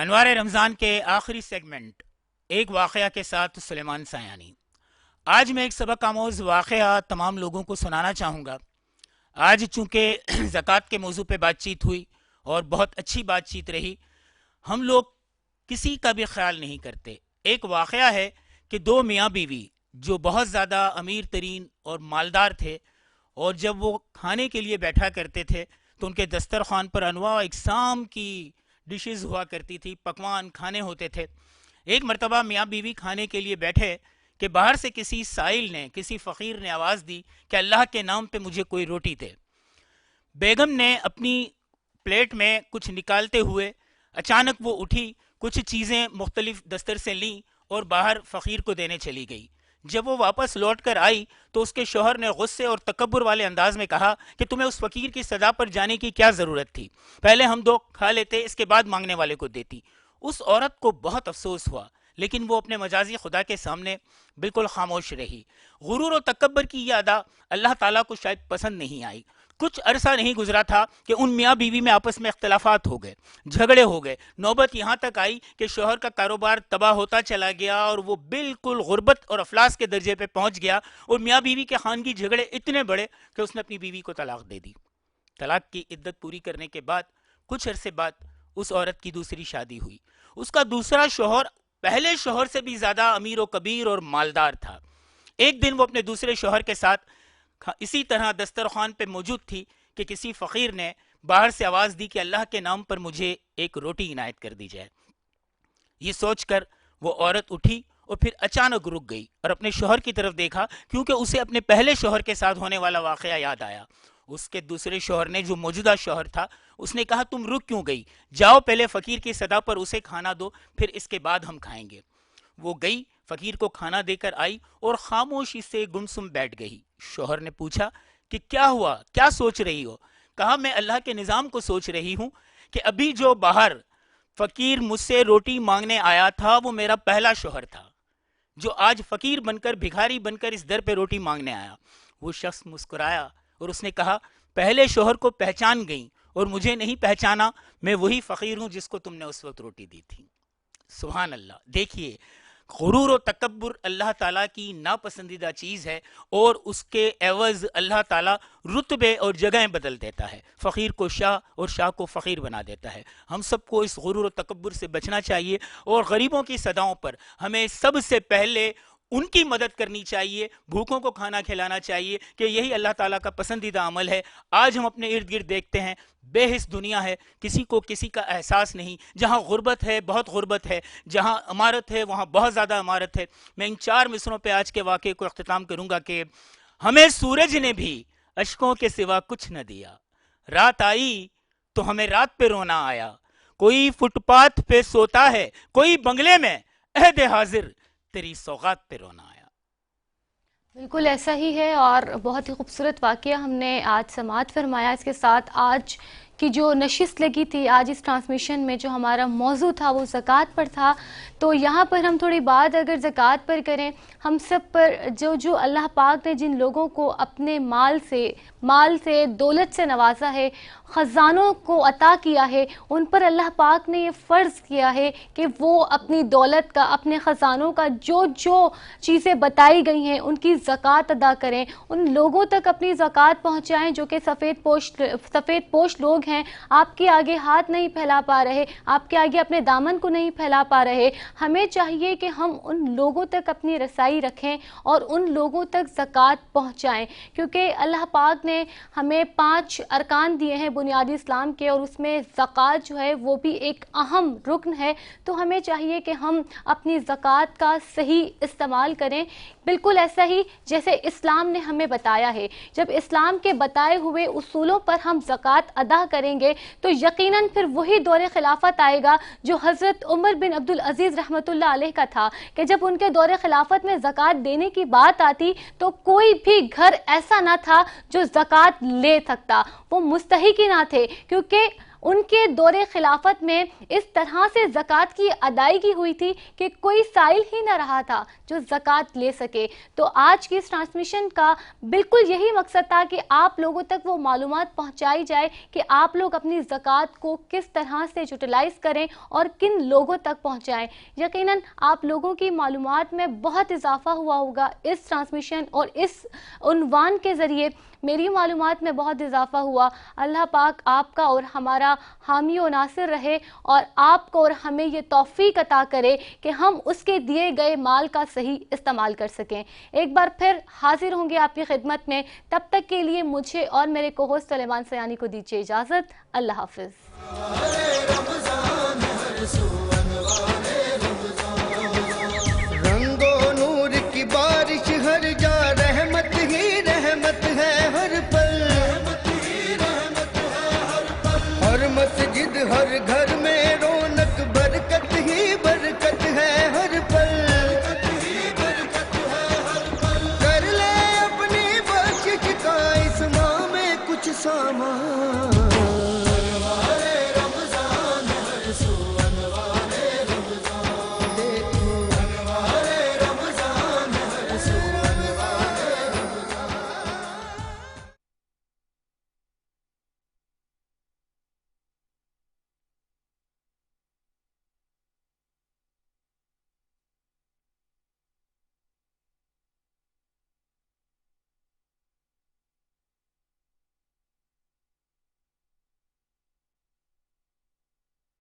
انوار رمضان کے آخری سیگمنٹ ایک واقعہ کے ساتھ سلیمان سایانی۔ آج میں ایک سبق آموز واقعہ تمام لوگوں کو سنانا چاہوں گا۔ آج چونکہ زکوٰۃ کے موضوع پہ بات چیت ہوئی اور بہت اچھی بات چیت رہی، ہم لوگ کسی کا بھی خیال نہیں کرتے۔ ایک واقعہ ہے کہ دو میاں بیوی جو بہت زیادہ امیر ترین اور مالدار تھے، اور جب وہ کھانے کے لیے بیٹھا کرتے تھے تو ان کے دسترخوان پر انواع اقسام کی ڈشز ہوا کرتی تھی، پکوان کھانے ہوتے تھے۔ ایک مرتبہ میاں بیوی کھانے کے لیے بیٹھے کہ باہر سے کسی سائل نے، کسی فقیر نے آواز دی کہ اللہ کے نام پہ مجھے کوئی روٹی دے۔ بیگم نے اپنی پلیٹ میں کچھ نکالتے ہوئے اچانک وہ اٹھی، کچھ چیزیں مختلف دستر سے لیں اور باہر فقیر کو دینے چلی گئی۔ جب وہ واپس لوٹ کر آئی تو اس کے شوہر نے غصے اور تکبر والے انداز میں کہا کہ تمہیں اس فقیر کی صدا پر جانے کی کیا ضرورت تھی؟ پہلے ہم دو کھا لیتے، اس کے بعد مانگنے والے کو دیتی۔ اس عورت کو بہت افسوس ہوا، لیکن وہ اپنے مجازی خدا کے سامنے بالکل خاموش رہی۔ غرور و تکبر کی یہ ادا اللہ تعالیٰ کو شاید پسند نہیں آئی۔ کچھ عرصہ نہیں گزرا تھا کہ ان میاں بیوی میں آپس میں اختلافات ہو گئے، جھگڑے ہو گئے۔ نوبت یہاں تک آئی کہ شوہر کا کاروبار تباہ ہوتا چلا گیا اور وہ بالکل غربت اور افلاس کے درجے پہ پہنچ گیا، اور میاں بیوی کے خانگی جھگڑے اتنے بڑے کہ اس نے اپنی بیوی کو طلاق دے دی۔ طلاق کی عدت پوری کرنے کے بعد کچھ عرصے بعد اس عورت کی دوسری شادی ہوئی۔ اس کا دوسرا شوہر پہلے شوہر سے بھی زیادہ امیر و کبیر اور مالدار تھا۔ ایک دن وہ اپنے دوسرے شوہر کے ساتھ اسی طرح دسترخوان پہ موجود تھی کہ کسی فقیر نے باہر سے آواز دی کہ اللہ کے نام پر مجھے ایک روٹی عنایت کر دی جائے۔ یہ سوچ کر وہ عورت اٹھی اور پھر اچانک رک گئی اور اپنے شوہر کی طرف دیکھا، کیونکہ اسے اپنے پہلے شوہر کے ساتھ ہونے والا واقعہ یاد آیا۔ اس کے دوسرے شوہر نے، جو موجودہ شوہر تھا، اس نے کہا تم رک کیوں گئی؟ جاؤ پہلے فقیر کی صدا پر اسے کھانا دو، پھر اس کے بعد ہم کھائیں گے۔ وہ گئی، فقیر کو کھانا دے کر آئی اور خاموشی سے گمسم بیٹھ گئی۔ شوہر نے پوچھا کہ کیا ہوا، کیا سوچ رہی ہو؟ کہا میں اللہ کے نظام کو سوچ رہی ہوں کہ ابھی جو باہر فقیر مجھ سے روٹی مانگنے آیا تھا وہ میرا پہلا شوہر تھا، جو آج فقیر بن کر، بھکاری بن کر اس در پہ روٹی مانگنے آیا۔ وہ شخص مسکرایا اور اس نے کہا پہلے شوہر کو پہچان گئی اور مجھے نہیں پہچانا، میں وہی فقیر ہوں جس کو تم نے اس وقت روٹی دی تھی۔ سبحان اللہ۔ دیکھیے، غرور و تکبر اللہ تعالیٰ کی ناپسندیدہ چیز ہے، اور اس کے عوض اللہ تعالیٰ رتبے اور جگہیں بدل دیتا ہے۔ فقیر کو شاہ اور شاہ کو فقیر بنا دیتا ہے۔ ہم سب کو اس غرور و تکبر سے بچنا چاہیے، اور غریبوں کی صداؤں پر ہمیں سب سے پہلے ان کی مدد کرنی چاہیے، بھوکوں کو کھانا کھلانا چاہیے، کہ یہی اللہ تعالیٰ کا پسندیدہ عمل ہے۔ آج ہم اپنے ارد گرد دیکھتے ہیں، بے حس دنیا ہے، کسی کو کسی کا احساس نہیں۔ جہاں غربت ہے بہت غربت ہے، جہاں امارت ہے وہاں بہت زیادہ امارت ہے۔ میں ان 4 مصروں پہ آج کے واقعے کو اختتام کروں گا کہ ہمیں سورج نے بھی اشکوں کے سوا کچھ نہ دیا، رات آئی تو ہمیں رات پہ رونا آیا، کوئی فٹ پاتھ پہ سوتا ہے، کوئی بنگلے میں، عہد حاضر تیری سوغات پہ رونا آیا۔ بالکل ایسا ہی ہے، اور بہت ہی خوبصورت واقعہ ہم نے آج سماعت فرمایا۔ اس کے ساتھ آج کی جو نشست لگی تھی، آج اس ٹرانسمیشن میں جو ہمارا موضوع تھا وہ زکوٰۃ پر تھا، تو یہاں پر ہم تھوڑی بات اگر زکوٰۃ پر کریں، ہم سب پر جو اللہ پاک نے جن لوگوں کو اپنے مال سے دولت سے نوازا ہے، خزانوں کو عطا کیا ہے، ان پر اللہ پاک نے یہ فرض کیا ہے کہ وہ اپنی دولت کا، اپنے خزانوں کا جو چیزیں بتائی گئی ہیں ان کی زکوٰۃ ادا کریں، ان لوگوں تک اپنی زکوٰۃ پہنچائیں جو کہ سفید پوش لوگ ہیں، آپ کے آگے ہاتھ نہیں پھیلا پا رہے، آپ کے آگے اپنے دامن کو نہیں پھیلا پا رہے۔ ہمیں چاہیے کہ ہم ان لوگوں تک اپنی رسائی رکھیں اور ان لوگوں تک زکوٰۃ پہنچائیں، کیونکہ اللہ پاک نے ہمیں 5 ارکان دیے ہیں بنیادی اسلام کے، اور اس میں زکوٰۃ جو ہے وہ بھی ایک اہم رکن ہے۔ تو ہمیں چاہیے کہ ہم اپنی زکوٰۃ کا صحیح استعمال کریں، بالکل ایسا ہی جیسے اسلام نے ہمیں بتایا ہے۔ جب اسلام کے بتائے ہوئے اصولوں پر ہم زکوٰۃ ادا کریں گے تو یقیناً پھر وہی دور خلافت آئے گا جو حضرت عمر بن عبدالعزیز رحمۃ اللہ علیہ کا تھا، کہ جب ان کے دور خلافت میں زکوٰۃ دینے کی بات آتی تو کوئی بھی گھر ایسا نہ تھا جو زکوٰۃ لے سکتا، وہ مستحق ہی نہ تھے، کیونکہ ان کے دور خلافت میں اس طرح سے زکوٰۃ کی ادائیگی ہوئی تھی کہ کوئی سائل ہی نہ رہا تھا جو زکوٰۃ لے سکے. تو آج کی اس ٹرانسمیشن کا بالکل یہی مقصد تھا کہ آپ لوگوں تک وہ معلومات پہنچائی جائے کہ آپ لوگ اپنی زکوٰۃ کو کس طرح سے یوٹیلائز کریں اور کن لوگوں تک پہنچائیں. یقیناً آپ لوگوں کی معلومات میں بہت اضافہ ہوا ہوگا اس ٹرانسمیشن اور اس عنوان کے ذریعے. میری معلومات میں بہت اضافہ ہوا. اللہ پاک آپ کا اور ہمارا حامی و ناصر رہے اور آپ کو اور ہمیں یہ توفیق عطا کرے کہ ہم اس کے دیے گئے مال کا صحیح استعمال کر سکیں. ایک بار پھر حاضر ہوں گے آپ کی خدمت میں. تب تک کے لیے مجھے اور میرے کو ہوسٹ سلیمان سیانی کو دیجیے اجازت. اللہ حافظ. رنگ و نور کی بارش ہر جا رحمت ہی رحمت ہے ہر پل. ہر مسجد ہر گھر میں رونق برکت ہی برکت ہے ہر پل. کر لے اپنی بخشش کا اس ماہ میں کچھ سامان.